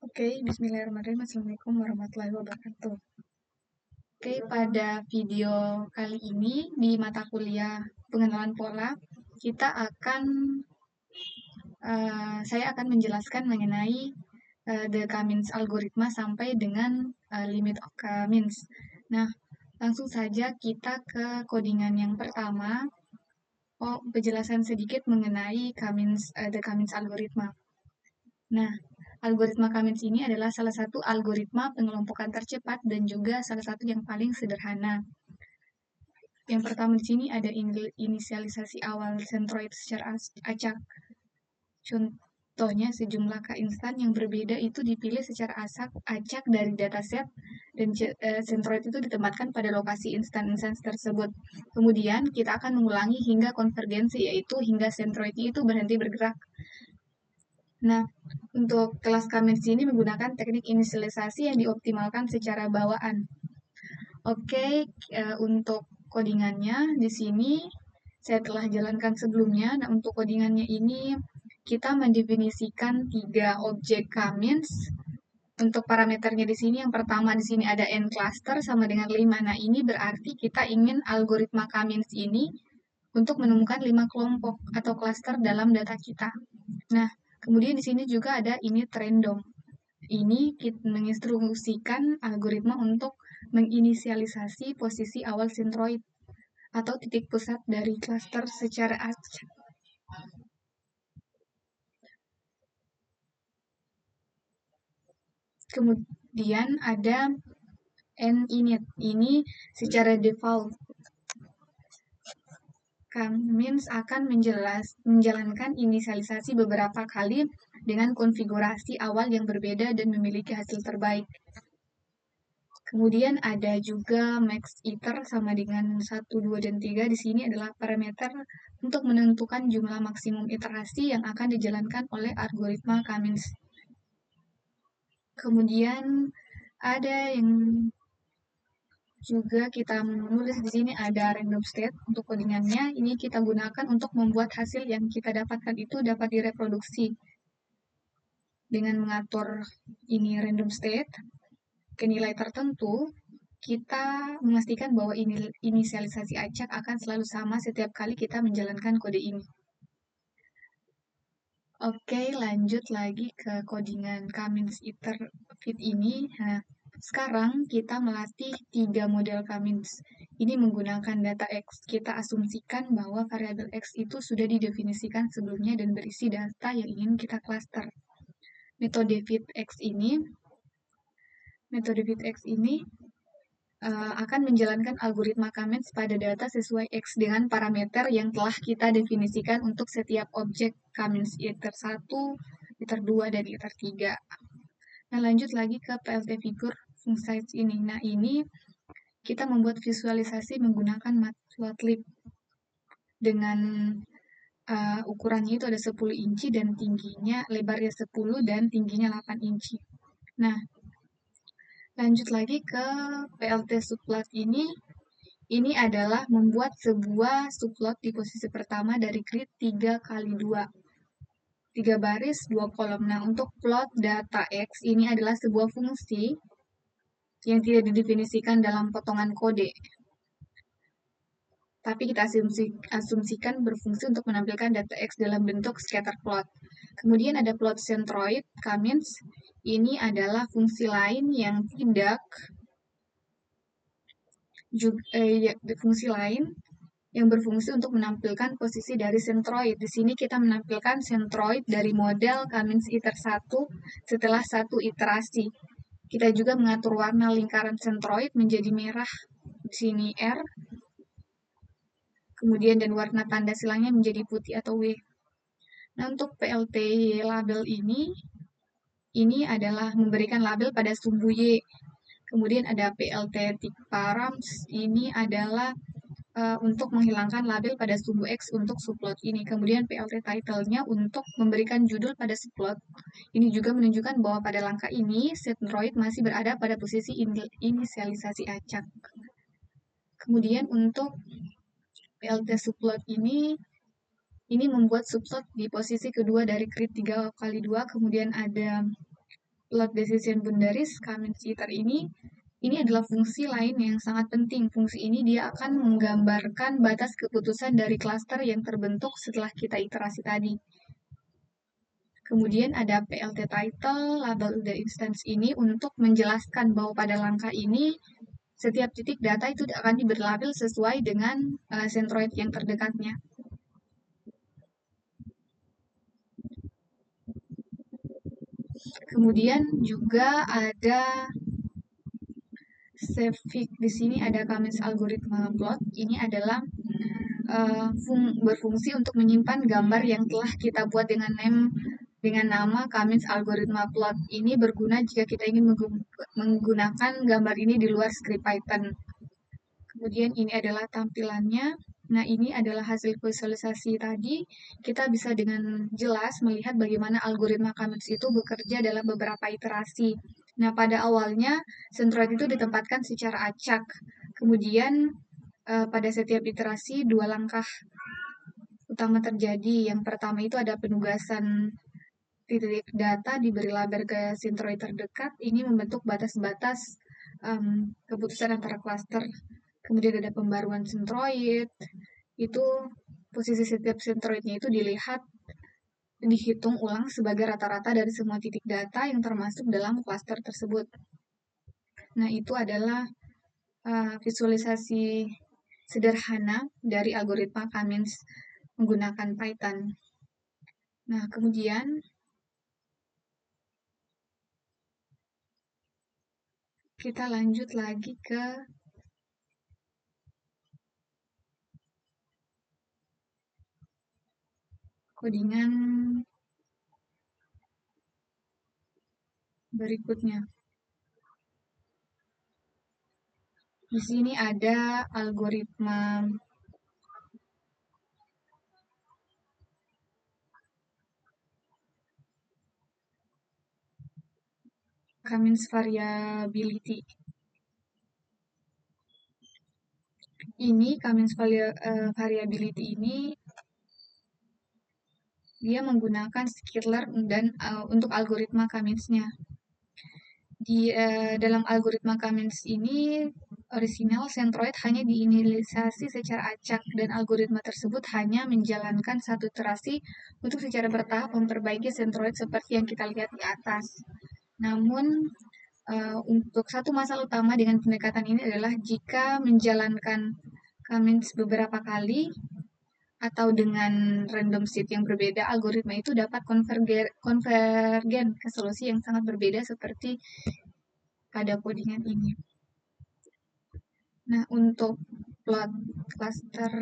Oke, bismillahirrahmanirrahim. Assalamualaikum warahmatullahi wabarakatuh. Oke, pada video kali ini di mata kuliah pengenalan pola, saya akan menjelaskan mengenai the K-means algoritma sampai dengan limit of K-means. Nah, langsung saja kita ke codingan yang pertama. Penjelasan sedikit mengenai the K-means algoritma. Nah, algoritma K-means ini adalah salah satu algoritma pengelompokan tercepat dan juga salah satu yang paling sederhana. Yang pertama di sini ada inisialisasi awal sentroid secara acak. Contohnya, sejumlah K instan yang berbeda itu dipilih secara acak dari dataset dan sentroid itu ditempatkan pada lokasi instan tersebut. Kemudian kita akan mengulangi hingga konvergensi, yaitu hingga sentroid itu berhenti bergerak. Nah, untuk kelas K-means ini menggunakan teknik inisialisasi yang dioptimalkan secara bawaan. Oke, untuk codingannya di sini saya telah jalankan sebelumnya. Nah, untuk codingannya ini kita mendefinisikan 3 objek K-means. Untuk parameternya di sini yang pertama di sini ada n cluster sama dengan 5. Nah, ini berarti kita ingin algoritma K-means ini untuk menemukan 5 kelompok atau cluster dalam data kita. Nah, kemudian di sini juga ada init random. Ini kita menginstruksikan algoritma untuk menginisialisasi posisi awal sentroid atau titik pusat dari klaster secara acak. Kemudian ada ninit. Ini secara default K-means akan menjalankan inisialisasi beberapa kali dengan konfigurasi awal yang berbeda dan memiliki hasil terbaik. Kemudian ada juga max iter sama dengan 1, 2, dan 3. Di sini adalah parameter untuk menentukan jumlah maksimum iterasi yang akan dijalankan oleh algoritma K-means. Kemudian ada yang juga kita menulis di sini ada random state untuk codingannya. Ini kita gunakan untuk membuat hasil yang kita dapatkan itu dapat direproduksi. Dengan mengatur ini random state ke nilai tertentu, kita memastikan bahwa inisialisasi acak akan selalu sama setiap kali kita menjalankan kode ini. Oke, lanjut lagi ke codingan K-means iter fit ini. Nah, sekarang kita melatih 3 model K-means. Ini menggunakan data X. Kita asumsikan bahwa variabel X itu sudah didefinisikan sebelumnya dan berisi data yang ingin kita cluster. Metode fit X ini akan menjalankan algoritma K-means pada data sesuai X dengan parameter yang telah kita definisikan untuk setiap objek K-means iter 1, iter 2, dan iter 3. Nah, lanjut lagi ke PLT figure size ini. Nah, ini kita membuat visualisasi menggunakan Matplotlib dengan ukurannya itu ada 10 inci dan tingginya, lebarnya 10 dan tingginya 8 inci. Nah, lanjut lagi ke PLT subplot ini. Ini adalah membuat sebuah subplot di posisi pertama dari grid 3 kali 2. 3 baris, 2 kolom. Nah, untuk plot data X ini adalah sebuah fungsi yang tidak didefinisikan dalam potongan kode. Tapi kita asumsikan berfungsi untuk menampilkan data X dalam bentuk scatter plot. Kemudian ada plot centroid, K-means. Ini adalah fungsi lain yang fungsi lain yang berfungsi untuk menampilkan posisi dari sentroid. Di sini kita menampilkan sentroid dari model K-means iter 1 setelah satu iterasi. Kita juga mengatur warna lingkaran sentroid menjadi merah, di sini R, kemudian dan warna tanda silangnya menjadi putih atau W. Nah, untuk PLT label ini adalah memberikan label pada sumbu Y. Kemudian ada PLT tick params, ini adalah untuk menghilangkan label pada sumbu X untuk subplot ini. Kemudian PLT title-nya untuk memberikan judul pada subplot. Ini juga menunjukkan bahwa pada langkah ini, sentroid masih berada pada posisi inisialisasi acak. Kemudian untuk PLT subplot ini membuat subplot di posisi kedua dari grid 3 kali 2, kemudian ada plot decision boundaries Kamen's iter ini adalah fungsi lain yang sangat penting. Fungsi ini dia akan menggambarkan batas keputusan dari klaster yang terbentuk setelah kita iterasi tadi. Kemudian ada PLT title, label the instance ini untuk menjelaskan bahwa pada langkah ini setiap titik data itu akan diberi label sesuai dengan centroid yang terdekatnya. Kemudian juga ada Savefig. Di sini ada Kamen's algoritma plot. Ini adalah berfungsi untuk menyimpan gambar yang telah kita buat dengan nama Kamen's algoritma plot. Ini berguna jika kita ingin menggunakan gambar ini di luar script Python. Kemudian ini adalah tampilannya. Nah, ini adalah hasil visualisasi tadi. Kita bisa dengan jelas melihat bagaimana algoritma Kamen's itu bekerja dalam beberapa iterasi. Nah, pada awalnya, centroid itu ditempatkan secara acak. Kemudian, pada setiap iterasi, dua langkah utama terjadi. Yang pertama itu ada penugasan titik data diberi label ke centroid terdekat. Ini membentuk batas-batas keputusan antara klaster. Kemudian ada pembaruan centroid, itu posisi setiap centroidnya itu dihitung ulang sebagai rata-rata dari semua titik data yang termasuk dalam klaster tersebut. Nah, itu adalah visualisasi sederhana dari algoritma Kamen's menggunakan Python. Nah, kemudian kita lanjut lagi ke codingan berikutnya. Di sini ada algoritma Kamen's variability. Ini Kamen's variability ini dia menggunakan skitler dan untuk algoritma Kamen's-nya. Di dalam algoritma Kamen's ini original centroid hanya diinisialisasi secara acak dan algoritma tersebut hanya menjalankan satu iterasi untuk secara bertahap memperbaiki centroid seperti yang kita lihat di atas. Namun untuk satu masalah utama dengan pendekatan ini adalah jika menjalankan Kamen's beberapa kali atau dengan random seed yang berbeda, algoritma itu dapat konvergen ke solusi yang sangat berbeda seperti pada codingan ini. Nah, untuk plot cluster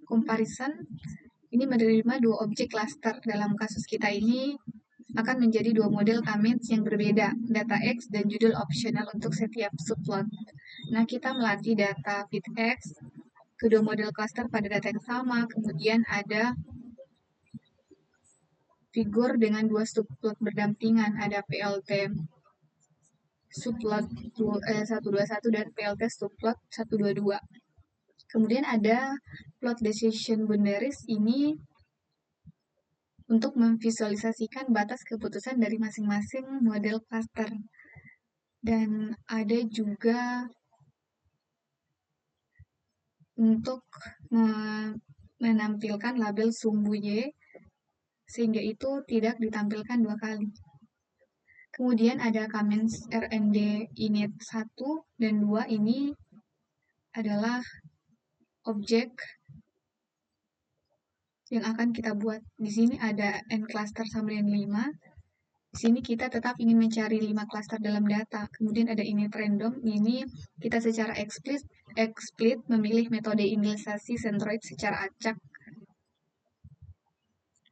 comparison, ini menerima dua objek cluster. Dalam kasus kita ini akan menjadi dua model Kamen's yang berbeda, data X dan judul optional untuk setiap subplot. Nah, kita melatih data fit X, kedua model cluster pada data yang sama, kemudian ada figur dengan dua subplot berdampingan, ada PLT subplot 121 dan PLT subplot 122. Kemudian ada plot decision boundaries ini untuk memvisualisasikan batas keputusan dari masing-masing model cluster. Dan ada juga untuk menampilkan label sumbu Y, sehingga itu tidak ditampilkan dua kali. Kemudian ada Kamen's RND init 1 dan 2 ini adalah objek yang akan kita buat. Di sini ada n cluster sama dengan 5. Di sini kita tetap ingin mencari 5 cluster dalam data. Kemudian ada init random. Ini kita secara explicit memilih metode inisialisasi centroid secara acak.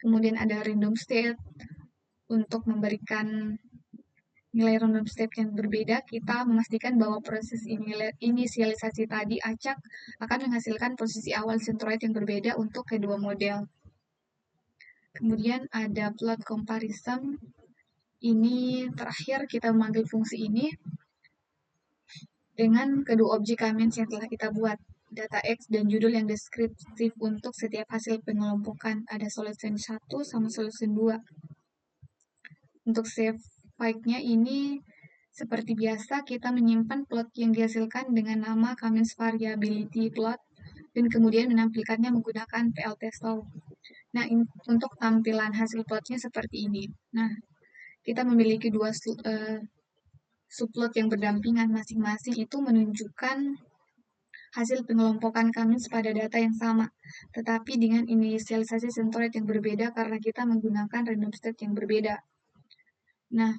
Kemudian ada random state. Untuk memberikan nilai random state yang berbeda, kita memastikan bahwa proses inisialisasi tadi acak akan menghasilkan posisi awal centroid yang berbeda untuk kedua model. Kemudian ada plot comparison. Ini terakhir kita memanggil fungsi ini dengan kedua objek Kamen's yang telah kita buat, data X dan judul yang deskriptif untuk setiap hasil pengelompokan. Ada solution 1 sama solution 2. Untuk save file-nya ini seperti biasa kita menyimpan plot yang dihasilkan dengan nama Cummins Variability Plot dan kemudian menampilkannya menggunakan pltstall. Nah, untuk tampilan hasil plotnya seperti ini. Nah, kita memiliki dua subplot yang berdampingan, masing-masing itu menunjukkan hasil pengelompokan Cummins pada data yang sama, tetapi dengan inisialisasi centroid yang berbeda karena kita menggunakan random state yang berbeda. Nah,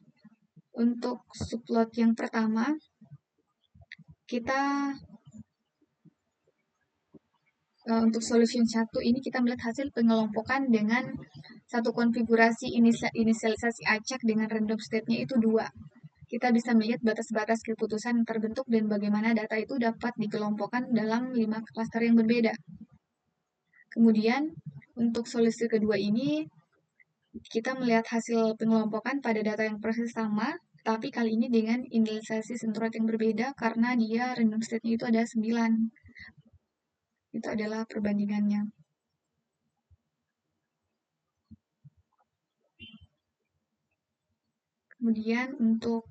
untuk subplot yang pertama, kita untuk solution 1 ini kita melihat hasil pengelompokan dengan satu konfigurasi inisialisasi acak dengan random state-nya itu 2. Kita bisa melihat batas-batas keputusan yang terbentuk dan bagaimana data itu dapat dikelompokkan dalam 5 klaster yang berbeda. Kemudian, untuk solusi kedua ini, kita melihat hasil pengelompokan pada data yang persis sama, tapi kali ini dengan inisialisasi centroid yang berbeda karena dia random state-nya itu ada 9. Itu adalah perbandingannya. Kemudian untuk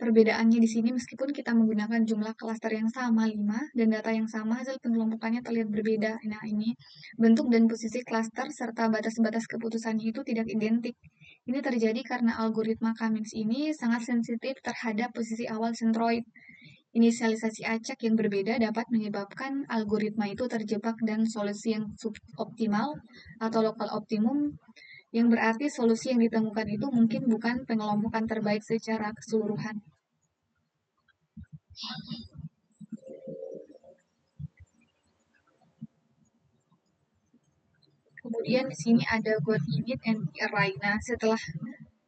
perbedaannya di sini meskipun kita menggunakan jumlah klaster yang sama 5 dan data yang sama, hasil pengelompokannya terlihat berbeda. Nah, ini bentuk dan posisi klaster serta batas-batas keputusannya itu tidak identik. Ini terjadi karena algoritma Cummins ini sangat sensitif terhadap posisi awal centroid. Inisialisasi acak yang berbeda dapat menyebabkan algoritma itu terjebak dan solusi yang suboptimal atau lokal optimum, yang berarti solusi yang ditemukan itu mungkin bukan pengelompokan terbaik secara keseluruhan. Kemudian di sini ada got init and array. Nah, setelah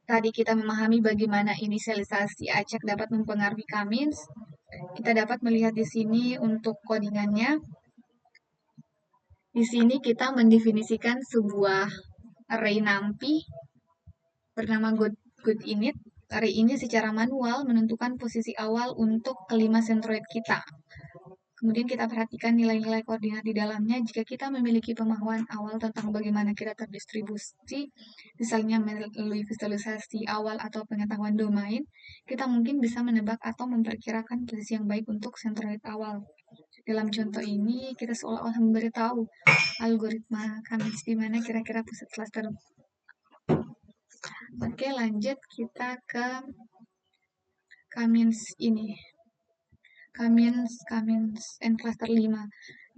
tadi kita memahami bagaimana inisialisasi acak dapat mempengaruhi Cummins, kita dapat melihat di sini untuk codingannya. Di sini kita mendefinisikan sebuah array NumPy bernama GoodInit. Array ini secara manual menentukan posisi awal untuk kelima centroid kita. Kemudian kita perhatikan nilai-nilai koordinat di dalamnya. Jika kita memiliki pemahaman awal tentang bagaimana kita terdistribusi, misalnya melalui visualisasi awal atau pengetahuan domain, kita mungkin bisa menebak atau memperkirakan posisi yang baik untuk centroid awal. Dalam contoh ini, kita seolah-olah memberitahu algoritma Cummins di mana kira-kira pusat cluster. Oke, lanjut kita ke Cummins ini. Cummins and cluster 5.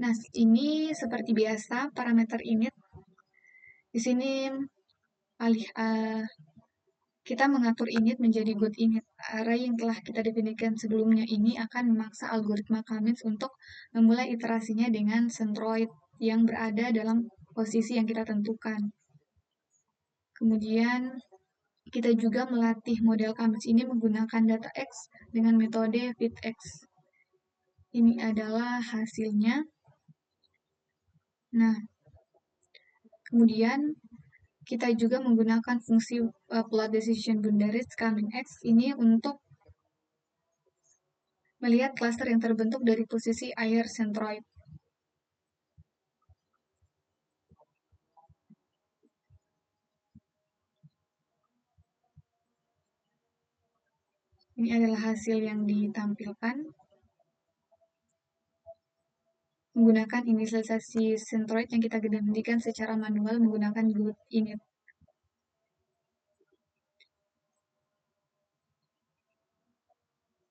Nah, ini seperti biasa parameter init. Di sini kita mengatur init menjadi GoodInit. Array yang telah kita definisikan sebelumnya ini akan memaksa algoritma Cummins untuk memulai iterasinya dengan centroid yang berada dalam posisi yang kita tentukan. Kemudian kita juga melatih model Cummins ini menggunakan data X dengan metode fitX. Ini adalah hasilnya. Nah, kemudian kita juga menggunakan fungsi plot decision boundaries CummInX ini untuk melihat klaster yang terbentuk dari posisi air centroid. Ini adalah hasil yang ditampilkan menggunakan inisialisasi centroid yang kita definisikan secara manual menggunakan GoodInit.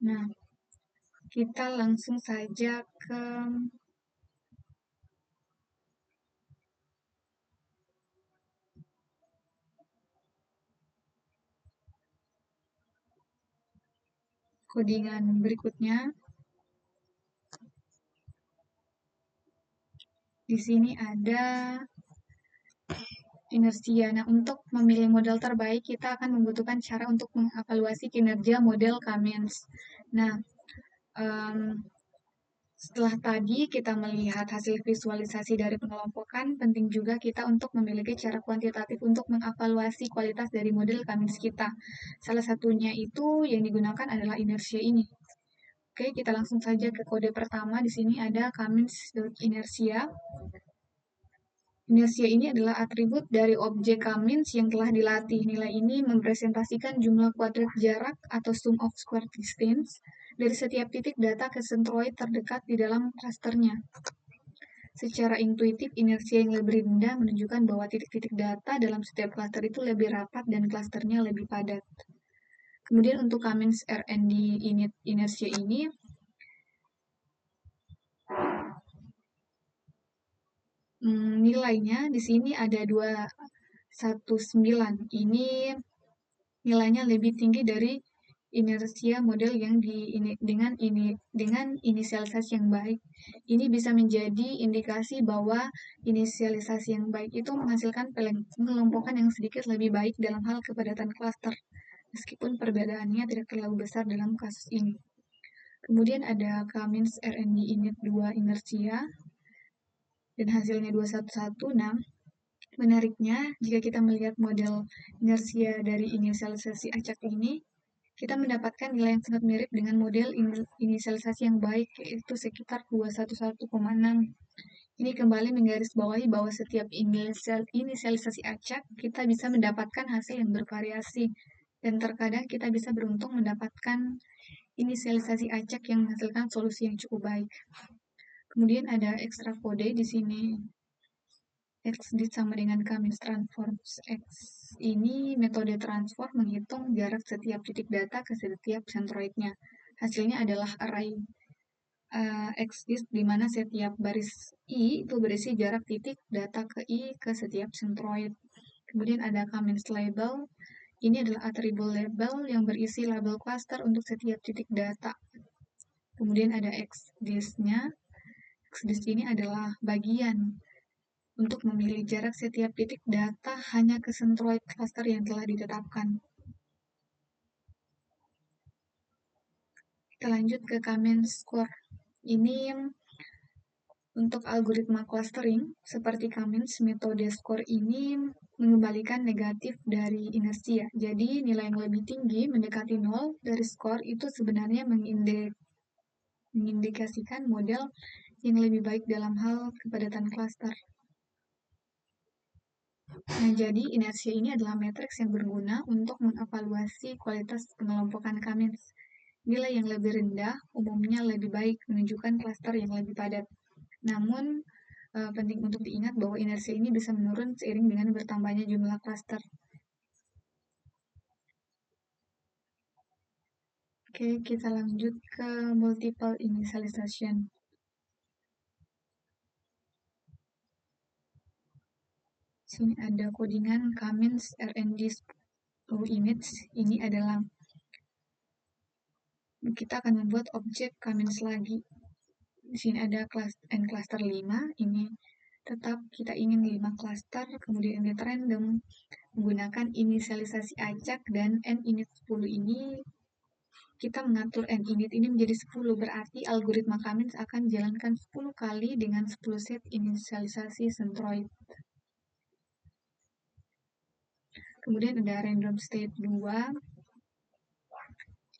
Nah, kita langsung saja ke codingan berikutnya. Di sini ada inersia. Nah, untuk memilih model terbaik, kita akan membutuhkan cara untuk mengevaluasi kinerja model Cummins. Nah, setelah tadi kita melihat hasil visualisasi dari pengelompokan, penting juga kita untuk memiliki cara kuantitatif untuk mengevaluasi kualitas dari model Cummins kita. Salah satunya itu yang digunakan adalah inersia ini. Oke, kita langsung saja ke kode pertama. Di sini ada Cummins.inertia. Inersia ini adalah atribut dari objek Cummins yang telah dilatih. Nilai ini merepresentasikan jumlah kuadrat jarak atau sum of square distance dari setiap titik data ke sentroid terdekat di dalam klasternya. Secara intuitif, inersia yang lebih rendah menunjukkan bahwa titik-titik data dalam setiap klaster itu lebih rapat dan klasternya lebih padat. Kemudian untuk Cummins RND inersia ini, nilainya di sini ada 219. Ini nilainya lebih tinggi dari inersia model yang dengan inisialisasi yang baik. Ini bisa menjadi indikasi bahwa inisialisasi yang baik itu menghasilkan pengelompokan yang sedikit lebih baik dalam hal kepadatan klaster, meskipun perbedaannya tidak terlalu besar dalam kasus ini. Kemudian ada Cummins RND Init 2 inersia dan hasilnya 2116. Menariknya, jika kita melihat model inersia dari inisialisasi acak ini, kita mendapatkan nilai yang sangat mirip dengan model inisialisasi yang baik, yaitu sekitar 211,6. Ini kembali menggarisbawahi bahwa setiap inisialisasi acak, kita bisa mendapatkan hasil yang bervariasi, dan terkadang kita bisa beruntung mendapatkan inisialisasi acak yang menghasilkan solusi yang cukup baik. Kemudian ada ekstra kode di sini. X sama dengan Cummins transforms X. Ini metode transform menghitung jarak setiap titik data ke setiap sentroidnya. Hasilnya adalah array X di mana setiap baris I itu berisi jarak titik data ke I ke setiap sentroid. Kemudian ada Cummins label. Ini adalah atribut label yang berisi label cluster untuk setiap titik data. Kemudian ada X-disk-nya. X-disk ini adalah bagian untuk memilih jarak setiap titik data hanya ke sentroid cluster yang telah ditetapkan. Kita lanjut ke Cummins score. Ini untuk algoritma clustering, seperti Cummins, metode score ini mengembalikan negatif dari inersia. Jadi, nilai yang lebih tinggi mendekati 0 dari skor itu sebenarnya mengindikasikan model yang lebih baik dalam hal kepadatan cluster. Nah, jadi inersia ini adalah matriks yang berguna untuk mengevaluasi kualitas pengelompokan Cummins. Nilai yang lebih rendah umumnya lebih baik menunjukkan klaster yang lebih padat. Namun, penting untuk diingat bahwa inersia ini bisa menurun seiring dengan bertambahnya jumlah klaster. Oke, kita lanjut ke multiple initialization. Sini ada codingan Cummins RND 10 image. Ini adalah kita akan membuat objek Cummins lagi. Di sini ada cluster 5. Ini tetap kita ingin 5 cluster, kemudian init random menggunakan inisialisasi acak, dan ninit 10 ini kita mengatur ninit ini menjadi 10, berarti algoritma Cummins akan dijalankan 10 kali dengan 10 set inisialisasi sentroid. Kemudian ada random state 2.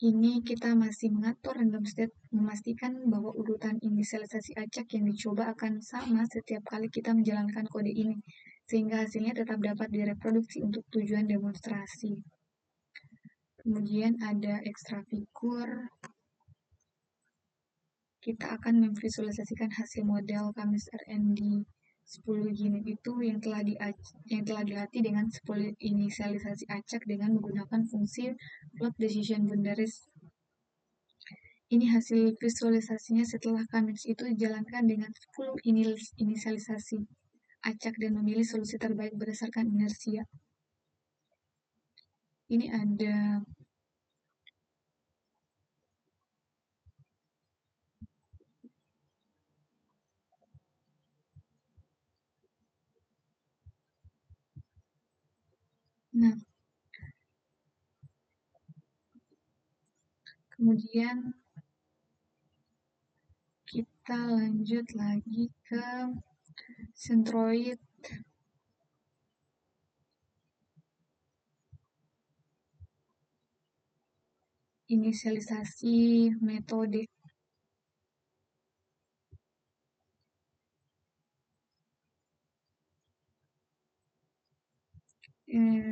Ini kita masih mengatur random state, memastikan bahwa urutan inisialisasi acak yang dicoba akan sama setiap kali kita menjalankan kode ini, sehingga hasilnya tetap dapat direproduksi untuk tujuan demonstrasi. Kemudian ada extra figur. Kita akan memvisualisasikan hasil model Cummins RND 10 unit itu yang telah dilatih dengan 10 inisialisasi acak dengan menggunakan fungsi float decision boundaries. Ini hasil visualisasinya setelah Cummins itu dijalankan dengan 10 inisialisasi acak dan memilih solusi terbaik berdasarkan inersia. Ini ada kemudian kita lanjut lagi ke sentroid inisialisasi metode.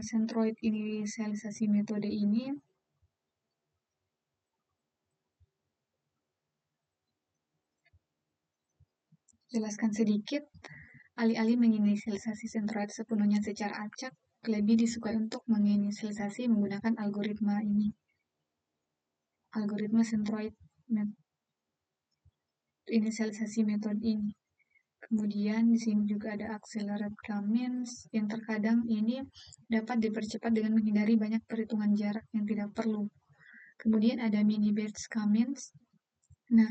centroid inisialisasi metode ini jelaskan sedikit. Alih-alih menginisialisasi centroid sepenuhnya secara acak, lebih disukai untuk menginisialisasi menggunakan algoritma ini. Algoritma centroid inisialisasi metode ini. Kemudian di sini juga ada accelerate K-means yang terkadang ini dapat dipercepat dengan menghindari banyak perhitungan jarak yang tidak perlu. Kemudian ada mini batch K-means. Nah,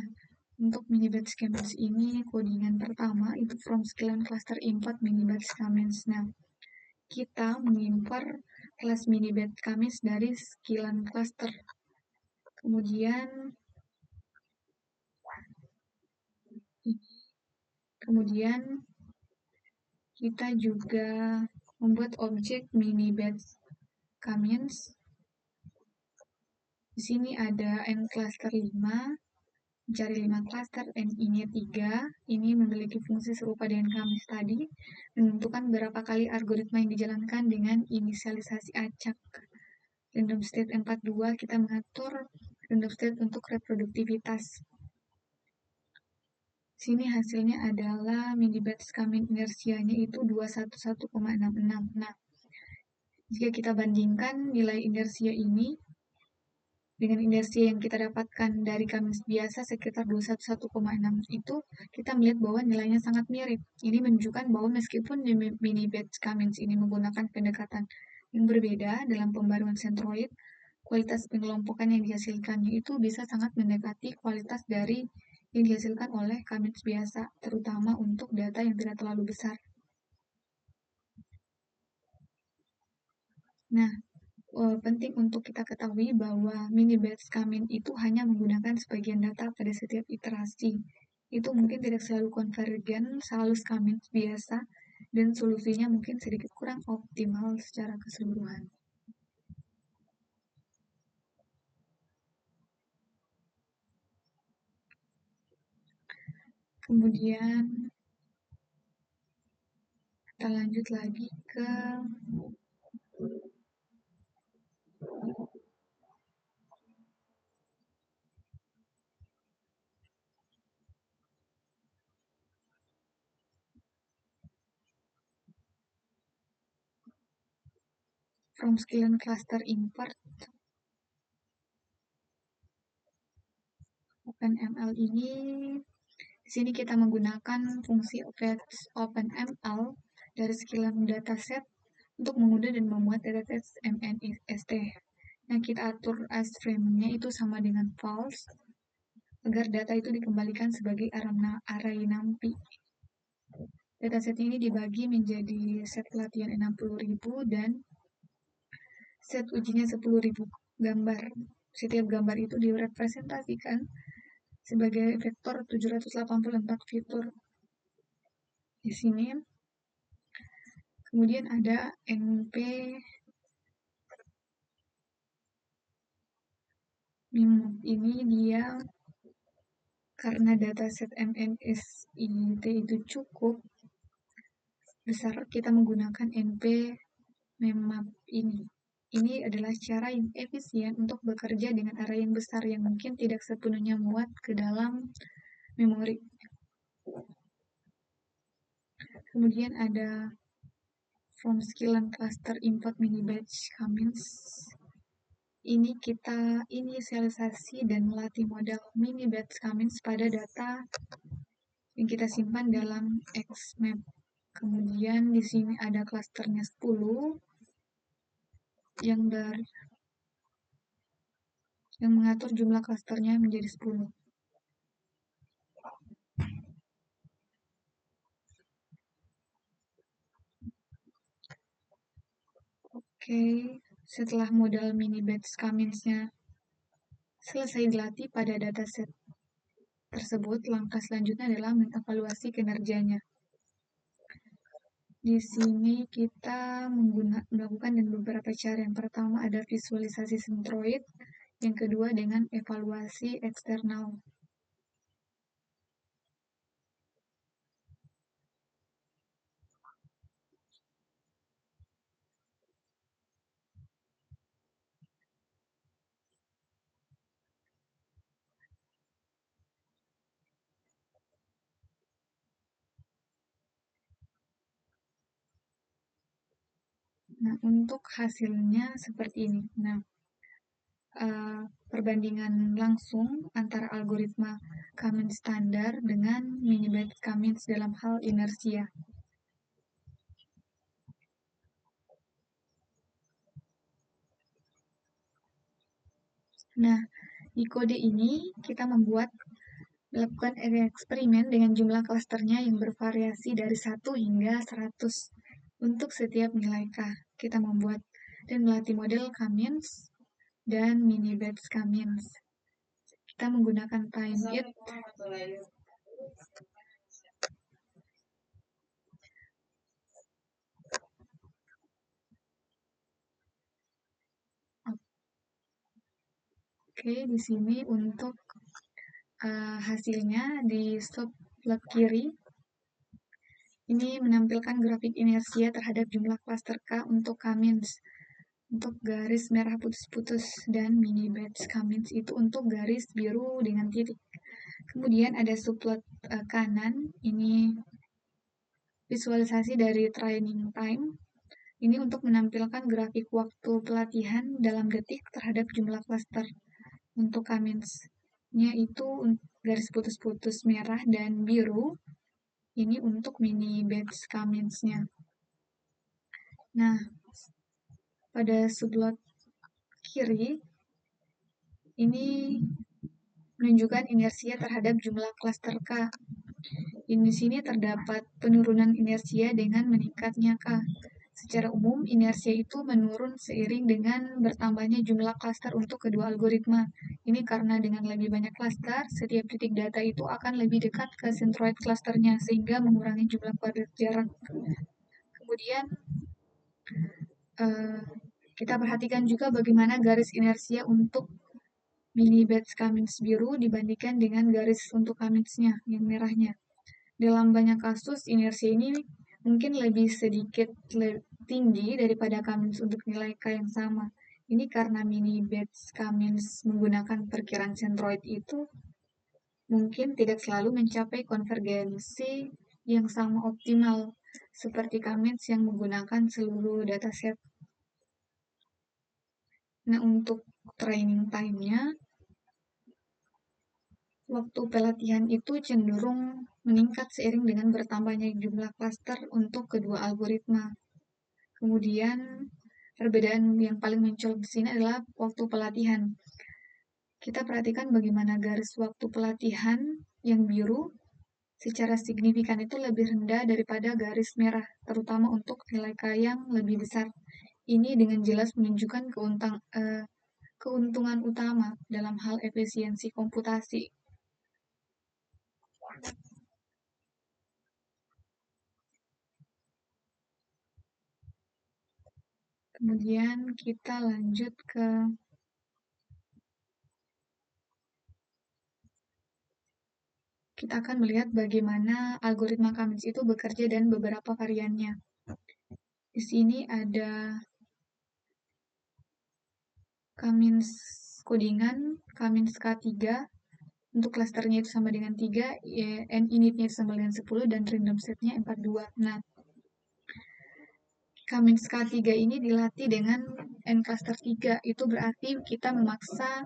untuk mini batch K-means ini codingan pertama itu from scaling cluster import mini batch K-means. Nah, kita mengimpor kelas mini batch K-means dari skillan cluster. Kemudian kita juga membuat objek mini batch K-means. Di sini ada n cluster 5, mencari 5 cluster, n ini 3, ini memiliki fungsi serupa dengan K-means tadi, menentukan berapa kali algoritma yang dijalankan dengan inisialisasi acak. Random state 42, kita mengatur random state untuk reproduktivitas. Sini hasilnya adalah mini batch K-means inersianya itu 211,66. Nah, jika kita bandingkan nilai inersia ini dengan inersia yang kita dapatkan dari K-means biasa sekitar 211,6 itu, kita melihat bahwa nilainya sangat mirip. Ini menunjukkan bahwa meskipun mini batch K-means ini menggunakan pendekatan yang berbeda dalam pembaruan centroid, kualitas pengelompokan yang dihasilkannya itu bisa sangat mendekati kualitas dari yang dihasilkan oleh K-means biasa, terutama untuk data yang tidak terlalu besar. Nah, penting untuk kita ketahui bahwa mini batch K-means itu hanya menggunakan sebagian data pada setiap iterasi. Itu mungkin tidak selalu konvergen sehalus K-means biasa, dan solusinya mungkin sedikit kurang optimal secara keseluruhan. Kemudian kita lanjut lagi ke from scaling cluster import. OpenML ini, di sini kita menggunakan fungsi fetch OpenML dari scaling dataset untuk mengunduh dan memuat dataset MNIST. Nah, kita atur as frame-nya itu sama dengan false, agar data itu dikembalikan sebagai array NumPy. Dataset ini dibagi menjadi set pelatihan 60.000 dan set ujinya 10.000 gambar. Setiap gambar itu direpresentasikan sebagai vektor 784 fitur. Di sini kemudian ada NP Mimap ini dia karena dataset MNSIT itu cukup besar, kita menggunakan NP Mimap ini. Ini adalah cara yang efisien untuk bekerja dengan array yang besar yang mungkin tidak sepenuhnya muat ke dalam memori. Kemudian ada from scaling cluster import mini batch K-means. Ini kita inisialisasi dan melatih model mini batch K-means pada data yang kita simpan dalam Xmap. Kemudian di sini ada klasternya 10 yang mengatur jumlah klasternya menjadi 10. Oke, setelah model mini batch K-means-nya selesai dilatih pada dataset tersebut, langkah selanjutnya adalah mengevaluasi kinerjanya. Di sini kita melakukan dengan beberapa cara. Yang pertama ada visualisasi centroid, yang kedua dengan evaluasi eksternal. Nah, untuk hasilnya seperti ini. Nah, perbandingan langsung antara algoritma Kamins standar dengan mini-batch Kamins dalam hal inersia. Nah, di kode ini kita melakukan eksperimen dengan jumlah klasternya yang bervariasi dari 1 hingga 100 untuk setiap nilai K. Kita membuat dan melatih model Kamins dan mini batch Kamins. Kita menggunakan time it. Oke, di sini untuk hasilnya di subplot kiri ini menampilkan grafik inersia terhadap jumlah klaster K untuk Kamins untuk garis merah putus-putus dan mini batch Kamins itu untuk garis biru dengan titik. Kemudian ada subplot kanan, ini visualisasi dari training time. Ini untuk menampilkan grafik waktu pelatihan dalam detik terhadap jumlah klaster untuk Kamins-nya itu garis putus-putus merah dan biru. Ini untuk mini batch Kamins-nya. Nah, pada subplot kiri, ini menunjukkan inersia terhadap jumlah klaster K. Di sini terdapat penurunan inersia dengan meningkatnya K. Secara umum, inersia itu menurun seiring dengan bertambahnya jumlah klaster untuk kedua algoritma. Ini karena dengan lebih banyak klaster, setiap titik data itu akan lebih dekat ke centroid klasternya, sehingga mengurangi jumlah kuadrat jarak. Kemudian, kita perhatikan juga bagaimana garis inersia untuk mini batch Kamins biru dibandingkan dengan garis untuk Kamins-nya, yang merahnya. Dalam banyak kasus, inersia ini mungkin lebih sedikit tinggi daripada Kamins untuk nilai K yang sama. Ini karena mini batch Kamins menggunakan perkiraan centroid itu mungkin tidak selalu mencapai konvergensi yang sama optimal seperti Kamins yang menggunakan seluruh dataset. Nah, untuk training time-nya, waktu pelatihan itu cenderung meningkat seiring dengan bertambahnya jumlah klaster untuk kedua algoritma. Kemudian, perbedaan yang paling mencolok di sini adalah waktu pelatihan. Kita perhatikan bagaimana garis waktu pelatihan yang biru secara signifikan itu lebih rendah daripada garis merah, terutama untuk nilai K yang lebih besar. Ini dengan jelas menunjukkan keuntungan utama dalam hal efisiensi komputasi. Kemudian kita lanjut ke kita akan melihat bagaimana algoritma Kamins itu bekerja dan beberapa variannya. Di sini ada Kamins kodingan, Kamins K3, untuk klasternya itu sama dengan 3, n initnya sama dengan 10, dan random setnya 42. Nah, Kamins K3 ini dilatih dengan n cluster 3, itu berarti kita memaksa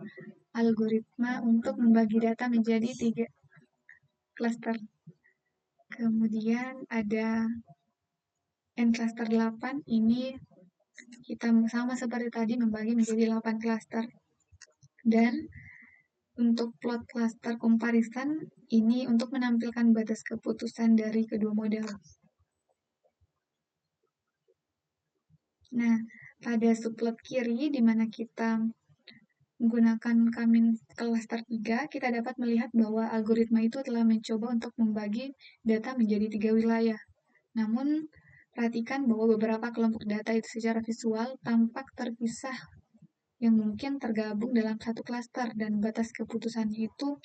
algoritma untuk membagi data menjadi 3 cluster. Kemudian ada n cluster 8, ini kita sama seperti tadi membagi menjadi 8 cluster. Dan untuk plot cluster comparison, ini untuk menampilkan batas keputusan dari kedua model. Nah, pada subplot kiri, di mana kita menggunakan Kamins cluster 3, kita dapat melihat bahwa algoritma itu telah mencoba untuk membagi data menjadi 3 wilayah. Namun, perhatikan bahwa beberapa kelompok data itu secara visual tampak terpisah yang mungkin tergabung dalam satu klaster, dan batas keputusannya itu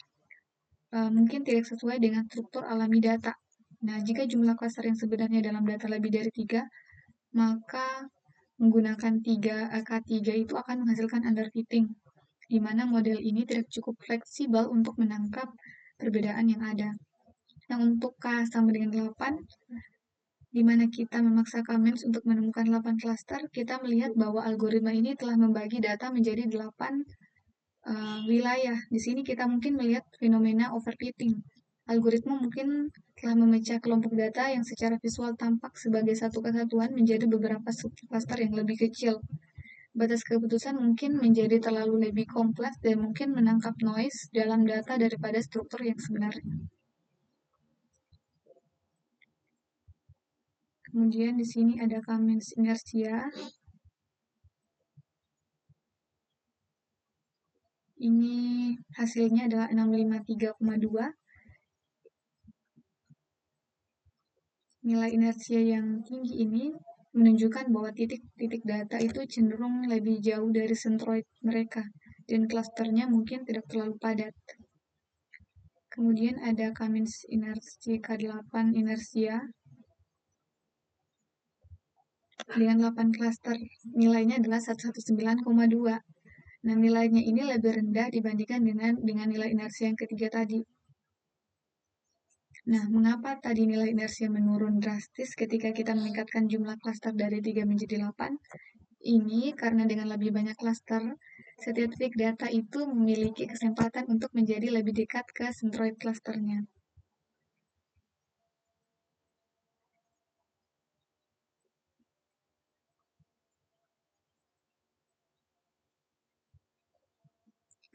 mungkin tidak sesuai dengan struktur alami data. Nah, jika jumlah klaster yang sebenarnya dalam data lebih dari 3, maka menggunakan K3 itu akan menghasilkan underfitting, di mana model ini tidak cukup fleksibel untuk menangkap perbedaan yang ada. Nah, untuk K sama dengan 8, di mana kita memaksa Cummins untuk menemukan 8 klaster, kita melihat bahwa algoritma ini telah membagi data menjadi 8 wilayah. Di sini kita mungkin melihat fenomena overfitting. Algoritma mungkin telah memecah kelompok data yang secara visual tampak sebagai satu kesatuan menjadi beberapa subcluster yang lebih kecil. Batas keputusan mungkin menjadi terlalu lebih kompleks dan mungkin menangkap noise dalam data daripada struktur yang sebenarnya. Kemudian di sini ada Cummins inertia. Ini hasilnya adalah 653,2. Nilai inersia yang tinggi ini menunjukkan bahwa titik-titik data itu cenderung lebih jauh dari sentroid mereka, dan klasternya mungkin tidak terlalu padat. Kemudian ada Cummins inersia K8 inersia dengan 8 klaster. Nilainya adalah 119,2. Nah, nilainya ini lebih rendah dibandingkan dengan nilai inersia yang ketiga tadi. Nah, mengapa tadi nilai inersia menurun drastis ketika kita meningkatkan jumlah klaster dari 3 menjadi 8? Ini karena dengan lebih banyak klaster, setiap titik data itu memiliki kesempatan untuk menjadi lebih dekat ke sentroid klasternya.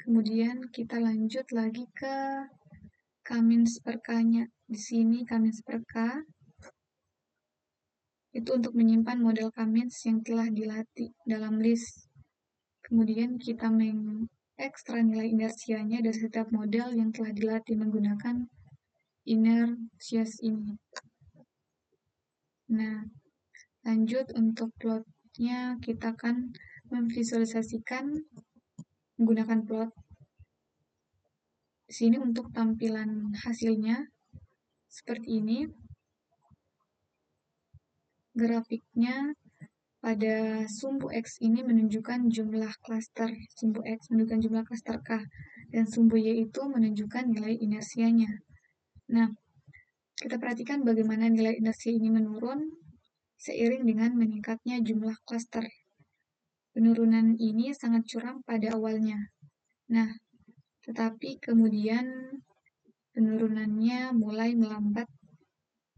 Kemudian kita lanjut lagi ke Cummins per K-nya. Di sini Cummins per K itu untuk menyimpan model Cummins yang telah dilatih dalam list. Kemudian kita mengekstra nilai inersianya dari setiap model yang telah dilatih menggunakan inersias ini. Nah, lanjut untuk plotnya, kita akan memvisualisasikan menggunakan plot. Di sini untuk tampilan hasilnya seperti ini. Grafiknya pada sumbu X ini menunjukkan jumlah klaster, sumbu X menunjukkan jumlah klaster K, dan sumbu Y itu menunjukkan nilai inersianya. Nah, kita perhatikan bagaimana nilai inersia ini menurun seiring dengan meningkatnya jumlah klaster. Penurunan ini sangat curam pada awalnya. Nah, tetapi kemudian penurunannya mulai melambat,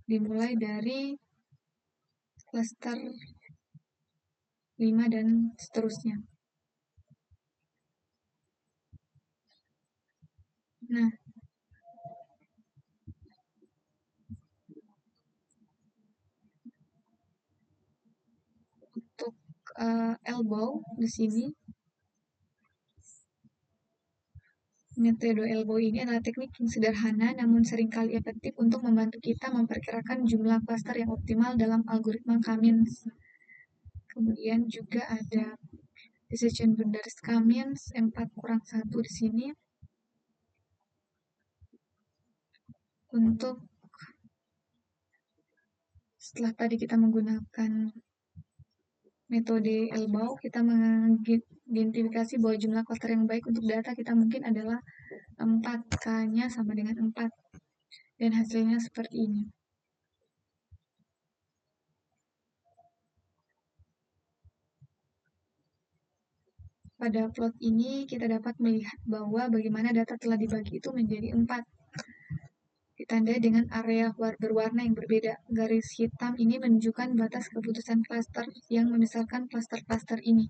dimulai dari klaster 5 dan seterusnya. Nah, untuk elbow di sini, metode elbow ini adalah teknik yang sederhana namun seringkali efektif untuk membantu kita memperkirakan jumlah klaster yang optimal dalam algoritma Cummins. Kemudian juga ada decision boundaries Cummins 4-1 di sini untuk setelah tadi kita menggunakan metode elbow, kita mengidentifikasi bahwa jumlah klaster yang baik untuk data kita mungkin adalah 4, K-nya sama dengan 4, dan hasilnya seperti ini. Pada plot ini kita dapat melihat bahwa bagaimana data telah dibagi itu menjadi 4, ditandai dengan area berwarna yang berbeda. Garis hitam ini menunjukkan batas keputusan klaster yang memisahkan klaster-klaster ini.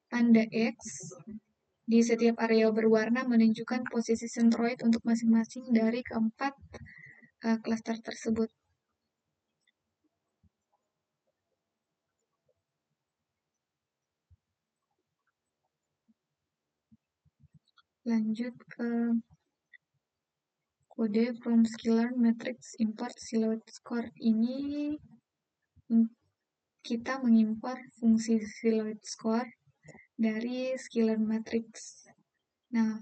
Tanda X di setiap area berwarna menunjukkan posisi sentroid untuk masing-masing dari keempat klaster tersebut. Lanjut ke kode from scalar matrix import silhouette score. Ini kita mengimpor fungsi silhouette score dari scalar matrix. Nah,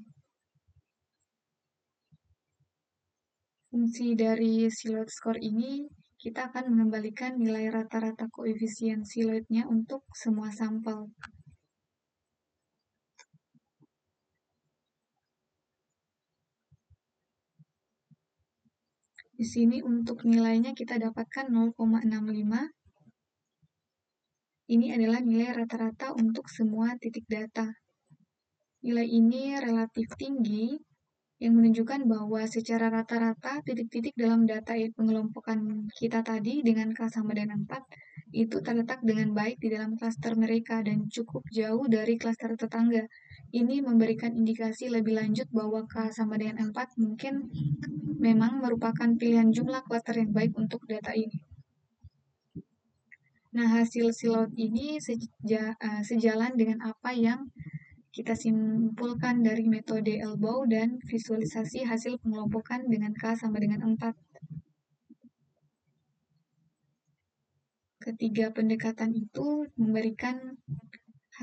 fungsi dari silhouette score ini kita akan mengembalikan nilai rata-rata koefisien silhouette-nya untuk semua sampel. Di sini untuk nilainya kita dapatkan 0,65. Ini adalah nilai rata-rata untuk semua titik data. Nilai ini relatif tinggi, yang menunjukkan bahwa secara rata-rata titik-titik dalam data pengelompokan kita tadi dengan K sama dengan 4 itu terletak dengan baik di dalam klaster mereka dan cukup jauh dari klaster tetangga. Ini memberikan indikasi lebih lanjut bahwa K sama dengan 4 mungkin memang merupakan pilihan jumlah klaster yang baik untuk data ini. Nah, hasil silot ini sejalan dengan apa yang kita simpulkan dari metode Elbow dan visualisasi hasil pengelompokan dengan K sama dengan 4. Ketiga pendekatan itu memberikan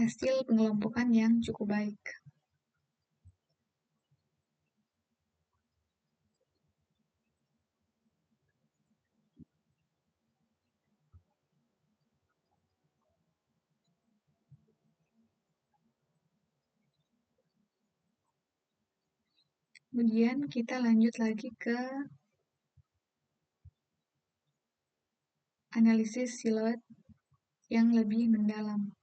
hasil pengelompokan yang cukup baik. Kemudian kita lanjut lagi ke analisis siluet yang lebih mendalam.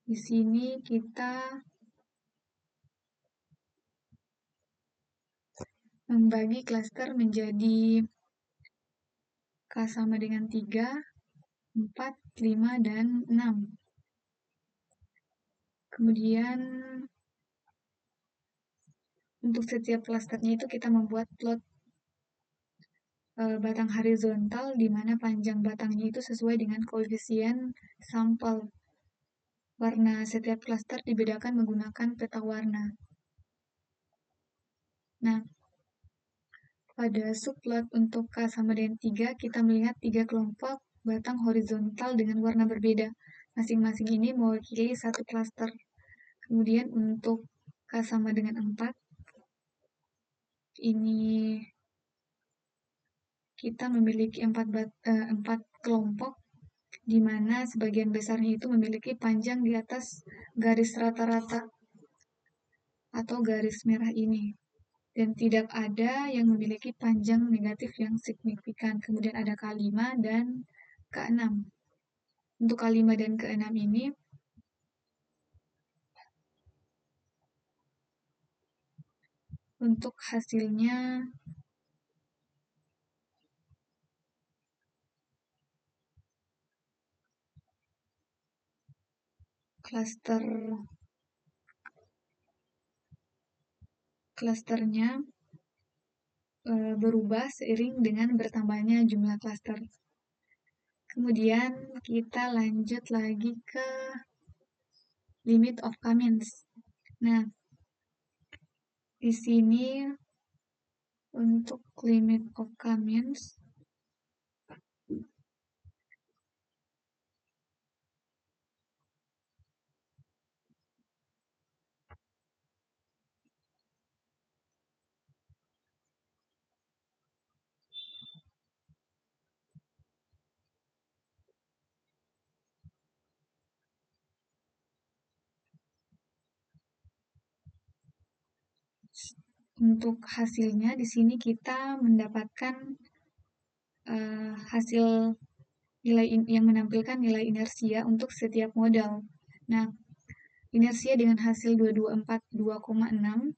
Di sini kita membagi klaster menjadi K sama dengan 3, 4, 5, dan 6. Kemudian untuk setiap klasternya itu kita membuat plot batang horizontal di mana panjang batangnya itu sesuai dengan koefisien sampel. Warna setiap klaster dibedakan menggunakan peta warna. Nah, pada subplot untuk K sama dengan 3, kita melihat 3 kelompok batang horizontal dengan warna berbeda. Masing-masing ini mewakili satu klaster. Kemudian untuk K sama dengan 4, ini kita memiliki 4 kelompok di mana sebagian besarnya itu memiliki panjang di atas garis rata-rata atau garis merah ini. Dan tidak ada yang memiliki panjang negatif yang signifikan. Kemudian ada K5 dan K6. Untuk K5 dan K6 ini, untuk hasilnya klasternya berubah seiring dengan bertambahnya jumlah klaster. Kemudian kita lanjut lagi ke limit of K-means. Nah, di sini untuk limit of K-means untuk hasilnya di sini kita mendapatkan hasil nilai yang menampilkan nilai inersia untuk setiap modal. Nah, inersia dengan hasil 224,2,6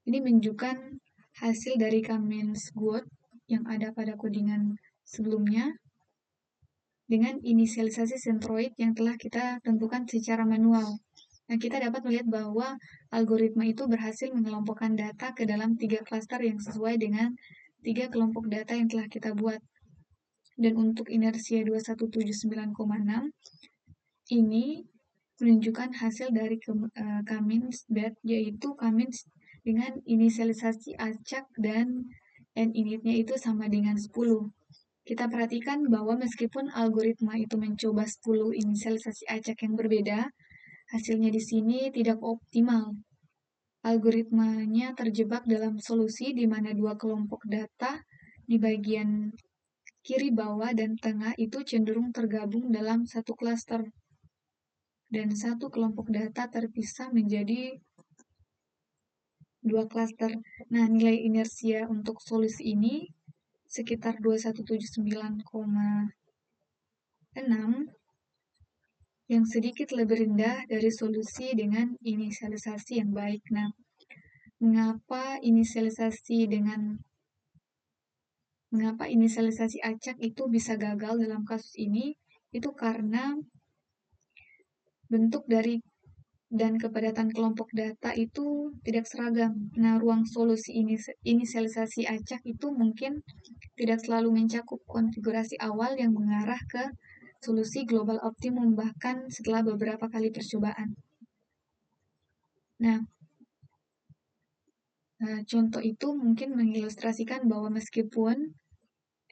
ini menunjukkan hasil dari K-means-GWT yang ada pada codingan sebelumnya dengan inisialisasi sentroid yang telah kita tentukan secara manual. Nah, kita dapat melihat bahwa algoritma itu berhasil mengelompokkan data ke dalam 3 klaster yang sesuai dengan 3 kelompok data yang telah kita buat. Dan untuk inersia 2179,6 ini menunjukkan hasil dari K-means DAT, yaitu K-means dengan inisialisasi acak dan n-initnya itu sama dengan 10. Kita perhatikan bahwa meskipun algoritma itu mencoba 10 inisialisasi acak yang berbeda, hasilnya di sini tidak optimal. Algoritmanya terjebak dalam solusi di mana 2 kelompok data di bagian kiri bawah dan tengah itu cenderung tergabung dalam satu klaster. Dan satu kelompok data terpisah menjadi 2 klaster. Nah, nilai inersia untuk solusi ini sekitar 2179,6 yang sedikit lebih rendah dari solusi dengan inisialisasi yang baik. Nah, mengapa inisialisasi acak itu bisa gagal dalam kasus ini? Itu karena bentuk dari dan kepadatan kelompok data itu tidak seragam. Nah, ruang solusi inisialisasi acak itu mungkin tidak selalu mencakup konfigurasi awal yang mengarah ke solusi global optimum bahkan setelah beberapa kali percobaan. Nah, contoh itu mungkin mengilustrasikan bahwa meskipun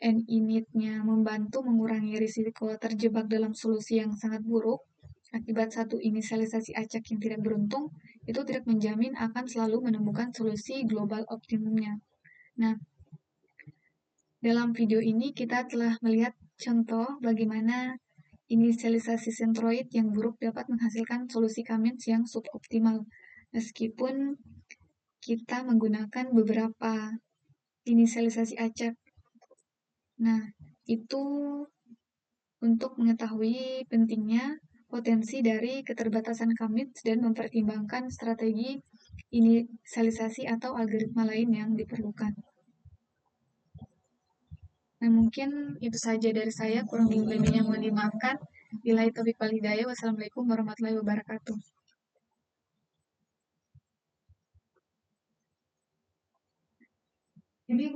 N-init-nya membantu mengurangi risiko terjebak dalam solusi yang sangat buruk, akibat satu inisialisasi acak yang tidak beruntung, itu tidak menjamin akan selalu menemukan solusi global optimumnya. Nah, dalam video ini kita telah melihat contoh bagaimana inisialisasi sentroid yang buruk dapat menghasilkan solusi Cummins yang suboptimal, meskipun kita menggunakan beberapa inisialisasi acak. Nah, itu untuk mengetahui pentingnya potensi dari keterbatasan Cummins dan mempertimbangkan strategi inisialisasi atau algoritma lain yang diperlukan. Nah, mungkin itu saja dari saya, kurang lebihnya mohon dimaafkan. Billahi taufiq wal hidayah. Wassalamualaikum warahmatullahi wabarakatuh. Ini